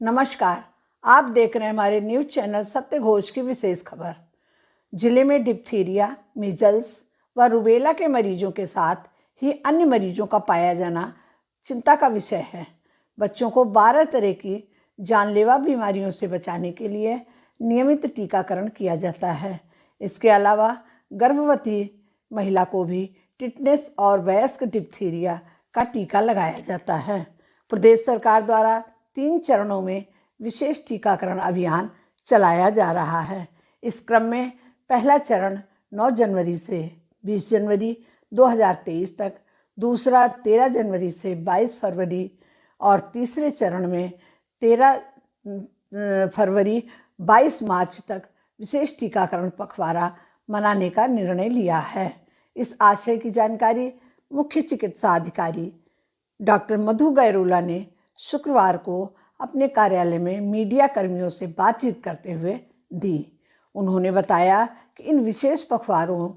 नमस्कार, आप देख रहे हैं हमारे न्यूज चैनल सत्य घोष की विशेष खबर। जिले में डिप्थीरिया, मीजल्स व रूबेला के मरीजों के साथ ही अन्य मरीजों का पाया जाना चिंता का विषय है। बच्चों को 12 तरह की जानलेवा बीमारियों से बचाने के लिए नियमित टीकाकरण किया जाता है। इसके अलावा गर्भवती महिला को भी टिटनेस और वयस्क डिप्थीरिया का टीका लगाया जाता है। प्रदेश सरकार द्वारा 3 चरणों में विशेष टीकाकरण अभियान चलाया जा रहा है। इस क्रम में पहला चरण 9 जनवरी से 20 जनवरी 2023 तक, दूसरा 13 जनवरी से 22 फरवरी और तीसरे चरण में 13 फरवरी 22 मार्च तक विशेष टीकाकरण पखवाड़ा मनाने का निर्णय लिया है। इस आशय की जानकारी मुख्य चिकित्सा अधिकारी डॉक्टर मधु गैरोला ने शुक्रवार को अपने कार्यालय में मीडिया कर्मियों से बातचीत करते हुए दी। उन्होंने बताया कि इन विशेष पखवाड़ों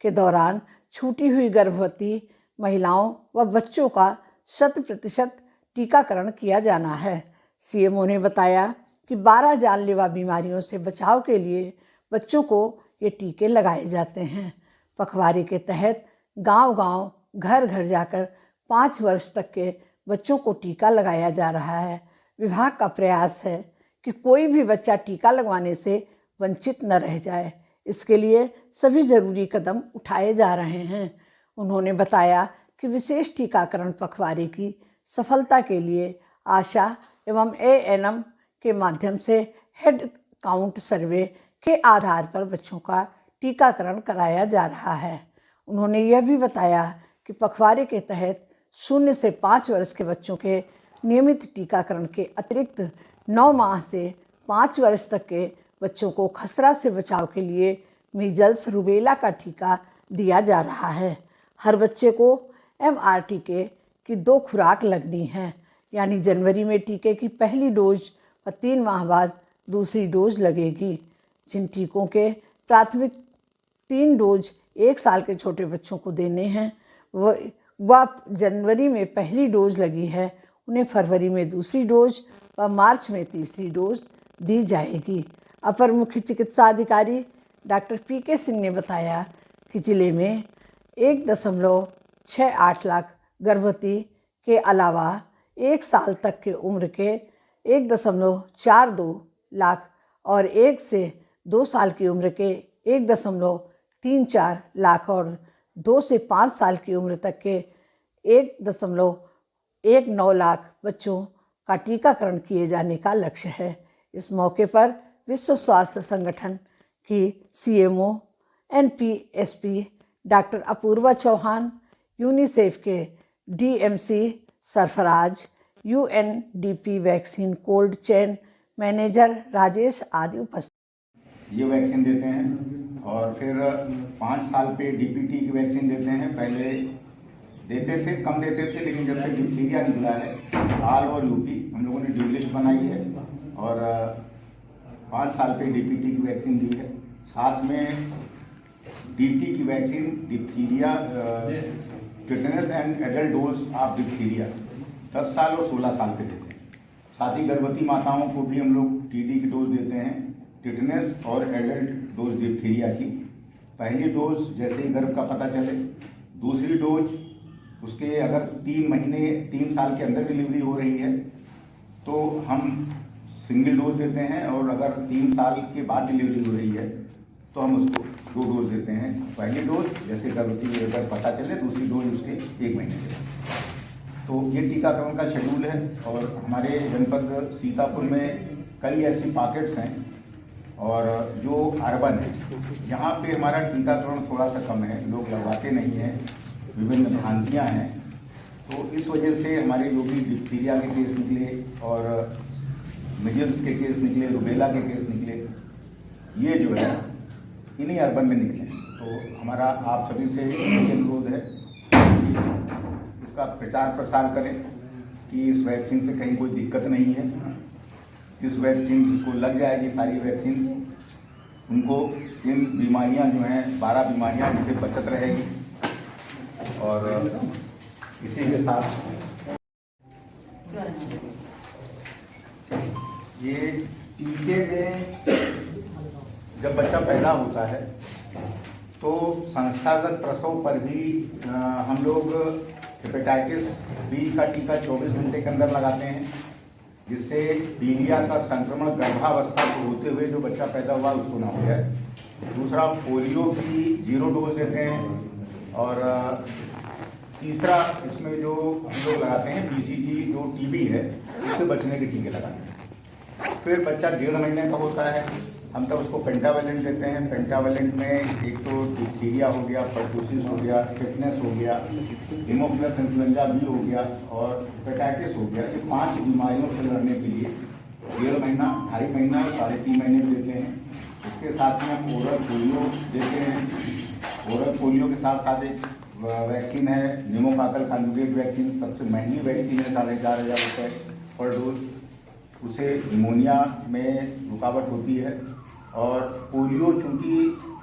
के दौरान छूटी हुई गर्भवती महिलाओं व बच्चों का 100% टीकाकरण किया जाना है। सीएमओ ने बताया कि 12 जानलेवा बीमारियों से बचाव के लिए बच्चों को ये टीके लगाए जाते हैं। पखवाड़े के तहत गांव-गांव, घर-घर जाकर 5 वर्ष तक के बच्चों को टीका लगाया जा रहा है। विभाग का प्रयास है कि कोई भी बच्चा टीका लगवाने से वंचित न रह जाए। इसके लिए सभी जरूरी कदम उठाए जा रहे हैं। उन्होंने बताया कि विशेष टीकाकरण पखवाड़े की सफलता के लिए आशा एवं एएनएम के माध्यम से हेड काउंट सर्वे के आधार पर बच्चों का टीकाकरण कराया जा रहा है। उन्होंने यह भी बताया कि पखवाड़े के तहत 0 से 5 वर्ष के बच्चों के नियमित टीकाकरण के अतिरिक्त 9 माह से 5 वर्ष तक के बच्चों को खसरा से बचाव के लिए मीजल्स, रूबेला का टीका दिया जा रहा है। हर बच्चे को MR टीके की 2 खुराक लगनी है, यानी जनवरी में टीके की पहली डोज व 3 माह बाद दूसरी डोज लगेगी। जिन टीकों के प्राथमिक 3 डोज 1 साल के छोटे बच्चों को देने हैं वह जनवरी में पहली डोज लगी है, उन्हें फरवरी में दूसरी डोज व मार्च में तीसरी डोज दी जाएगी। अपर मुख्य चिकित्सा अधिकारी डॉक्टर PK सिंह ने बताया कि जिले में 1.68 लाख गर्भवती के अलावा 1 साल तक के उम्र के 1.42 लाख और 1 से 2 साल की उम्र के 1.34 लाख और 2 से 5 साल की उम्र तक के 1.19 लाख बच्चों का टीकाकरण किए जाने का लक्ष्य है। इस मौके पर विश्व स्वास्थ्य संगठन की CMO NPSP doctor Apurva Chauhan, UNICEF के DMC Sarfaraz, UNDP vaccine cold chain manager Rajesh आदि उपस्थित। ये वैक्सीन देते हैं और फिर 5 साल पे DPT की वैक्सीन देते हैं। पहले देते थे, कम देते थे, लेकिन जब तक डिप्थीरिया निकला है आल और यूपी हम लोगों ने ड्यू लिस्ट बनाई है और 5 साल पे DPT की वैक्सीन दी है। साथ में DT की vaccine, diphtheria, tetanus and adult dose of diphtheria 10 साल और 16 साल के देते हैं। साथ ही गर्भवती माताओं को भी हम लोग TD की डोज देते हैं, टिटनेस और एडल्ट डोज डिप्थीरिया की। पहली डोज जैसे ही गर्भ का पता चले, दूसरी डोज उसके अगर 3 साल के अंदर डिलीवरी हो रही है तो हम सिंगल डोज देते हैं, और अगर 3 साल के बाद डिलीवरी हो रही है तो हम उसको 2 डोज देते हैं। पहली डोज जैसे गर्भवती अगर पता चले, दूसरी डोज उसके 1 महीने से। तो ये टीकाकरण का शेड्यूल है। और हमारे जनपद सीतापुर में कई ऐसी पॉकेट्स हैं और जो अर्बन है, यहाँ पे हमारा टीकाकरण थोड़ा सा कम है, लोग लगवाते नहीं हैं, विभिन्न भ्रांतियाँ हैं। तो इस वजह से हमारे जो भी डिप्थीरिया के केस निकले और मिजल्स के केस निकले, रूबेला के केस निकले, ये जो है इन्हीं अर्बन में निकले। तो हमारा आप सभी से यही अनुरोध है कि इसका प्रचार प्रसार करें कि इस वैक्सीन से कहीं कोई दिक्कत नहीं है। इस वैक्सीन जिसको लग जाएगी सारी वैक्सीन, उनको इन बीमारियां जो हैं 12 बीमारियां इनसे बचत रहेगी। और इसी के साथ जब बच्चा पैदा होता है तो संस्थागत प्रसव पर भी हम लोग हेपेटाइटिस बी का टीका 24 घंटे के अंदर लगाते हैं, जिससे पीलिया का संक्रमण गर्भावस्था को होते हुए जो बच्चा पैदा हुआ उसको ना हो जाए। दूसरा, पोलियो की 0 डोज देते हैं। और तीसरा, इसमें जो हम लोग लगाते हैं BCG, जो टीबी है, उससे बचने के टीके लगाते हैं। फिर बच्चा 1.5 महीने का होता है, हम तब उसको पेंटावेलेंट देते हैं। पेंटावेलेंट में एक तो डिप्थीरिया हो गया, पर्टूसिस हो गया, टिटनेस हो गया, हीमोफिलस इन्फ्लुएंजा बी हो गया और हेपेटाइटिस हो गया। ये 5 बीमारियों से लड़ने के लिए 1.5 महीना, 2.5 महीना और 3.5 महीने भी देते हैं। इसके साथ में हम ओरल पोलियो देते हैं। ओरल पोलियो के साथ साथ एक वैक्सीन है, निमोकाकल कॉन्जुगेट वैक्सीन, सबसे महंगी वैक्सीन है, 4,500 रुपये पर डोज। उसे निमोनिया में रुकावट होती है। और पोलियो चूंकि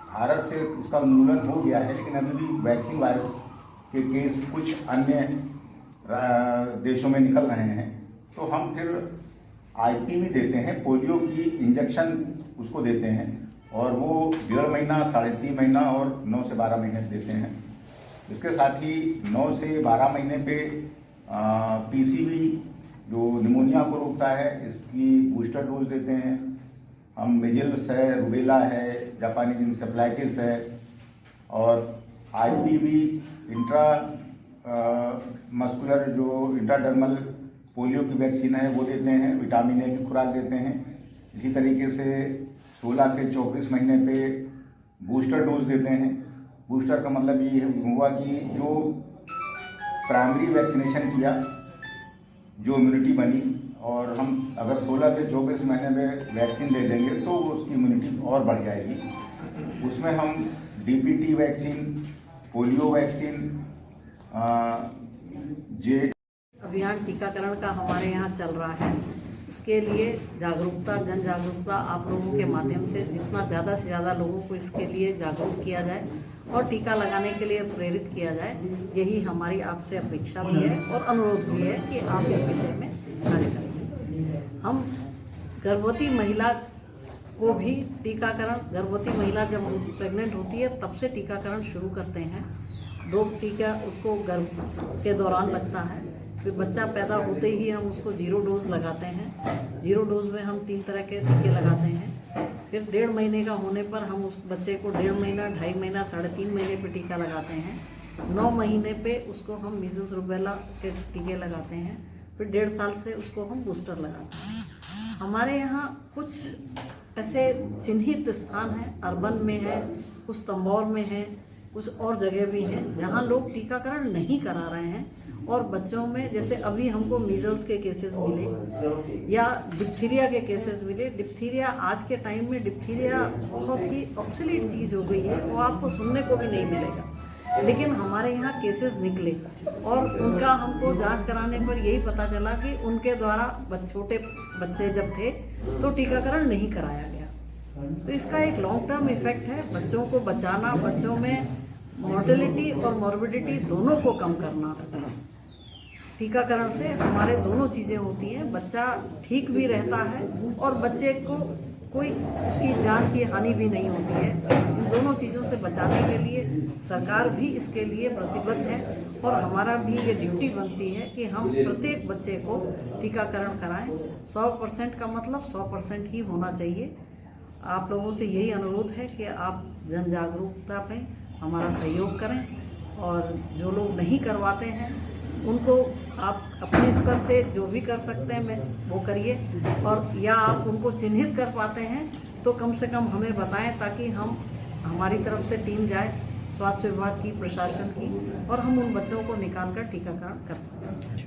भारत से इसका उन्मूलन हो गया है, लेकिन अभी भी वैक्सीन वायरस के केस कुछ अन्य देशों में निकल रहे हैं, तो हम फिर IPV देते हैं, पोलियो की इंजेक्शन उसको देते हैं, और वो 1.5 महीना, 3.5 महीना और 9 से 12 महीने देते हैं। इसके साथ ही 9 से 12 महीने पे PCV जो निमोनिया को रोकता है, इसकी बूस्टर डोज देते हैं। हम मिजल्स है, रूबेला है, जापानीज इंसेफ्लाइटिस है, और IPV इंट्रा मस्कुलर जो इंट्राडर्मल पोलियो की वैक्सीन है वो देते हैं। विटामिन A की खुराक देते हैं। इसी तरीके से 16 से 24 महीने पे बूस्टर डोज देते हैं। बूस्टर का मतलब ये हुआ कि जो प्राइमरी वैक्सीनेशन किया, जो इम्यूनिटी बनी, और हम अगर 16 से 24 महीने में वैक्सीन दे देंगे तो उसकी इम्यूनिटी और बढ़ जाएगी। उसमें हम DPT वैक्सीन, पोलियो वैक्सीन, अभियान टीकाकरण का हमारे यहाँ चल रहा है। उसके लिए जागरूकता, जन जागरूकता आप लोगों के माध्यम से जितना ज़्यादा से ज़्यादा लोगों को इसके लिए जागरूक किया जाए और टीका लगाने के लिए प्रेरित किया जाए, यही हमारी आपसे अपेक्षा भी है और अनुरोध भी है कि आप इस विषय में कार्य करें। हम गर्भवती महिला को भी टीकाकरण, गर्भवती महिला जब प्रेग्नेंट होती है तब से टीकाकरण शुरू करते हैं। 2 टीका उसको गर्भ के दौरान लगता है, फिर बच्चा पैदा होते ही हम उसको 0 डोज लगाते हैं। 0 डोज में हम 3 तरह के टीके लगाते हैं। फिर 1.5 महीने का होने पर हम उस बच्चे को 1.5 महीना, 2.5 महीना, 3.5 महीने पे टीका लगाते हैं। 9 महीने पे उसको हम मीजल्स रूबेला के टीके लगाते हैं। फिर 1.5 साल से उसको हम बूस्टर लगाते हैं। हमारे यहाँ कुछ ऐसे चिन्हित स्थान हैं, अर्बन में है, कुछ तंबौर में है, कुछ और जगह भी हैं जहाँ लोग टीकाकरण नहीं करा रहे हैं। और बच्चों में जैसे अभी हमको मीजल्स के केसेस मिले या डिप्थीरिया के केसेस मिले। डिप्थीरिया आज के टाइम में डिप्थीरिया बहुत ही ऑब्सोलीट चीज़ हो गई है, वो आपको सुनने को भी नहीं मिलेगा, लेकिन हमारे यहाँ केसेस निकले और उनका हमको जांच कराने पर यही पता चला कि उनके द्वारा छोटे बच्चे जब थे तो टीकाकरण नहीं कराया गया। तो इसका एक लॉन्ग टर्म इफेक्ट है। बच्चों को बचाना, बच्चों में मॉर्टेलिटी और मॉर्बिडिटी दोनों को कम करना। टीकाकरण से हमारे दोनों चीज़ें होती हैं, बच्चा ठीक भी रहता है और बच्चे को कोई उसकी जान की हानि भी नहीं होती है। इन दोनों चीज़ों से बचाने के लिए सरकार भी इसके लिए प्रतिबद्ध है और हमारा भी ये ड्यूटी बनती है कि हम प्रत्येक बच्चे को टीकाकरण कराएं। 100% का मतलब 100% ही होना चाहिए। आप लोगों से यही अनुरोध है कि आप जन जागरूकता पे हमारा सहयोग करें और जो लोग नहीं करवाते हैं उनको आप अपने स्तर से जो भी कर सकते हैं वो करिए, और या आप उनको चिन्हित कर पाते हैं तो कम से कम हमें बताएं ताकि हम हमारी तरफ से टीम जाए स्वास्थ्य विभाग की, प्रशासन की, और हम उन बच्चों को निकाल कर टीकाकरण कर पाएं।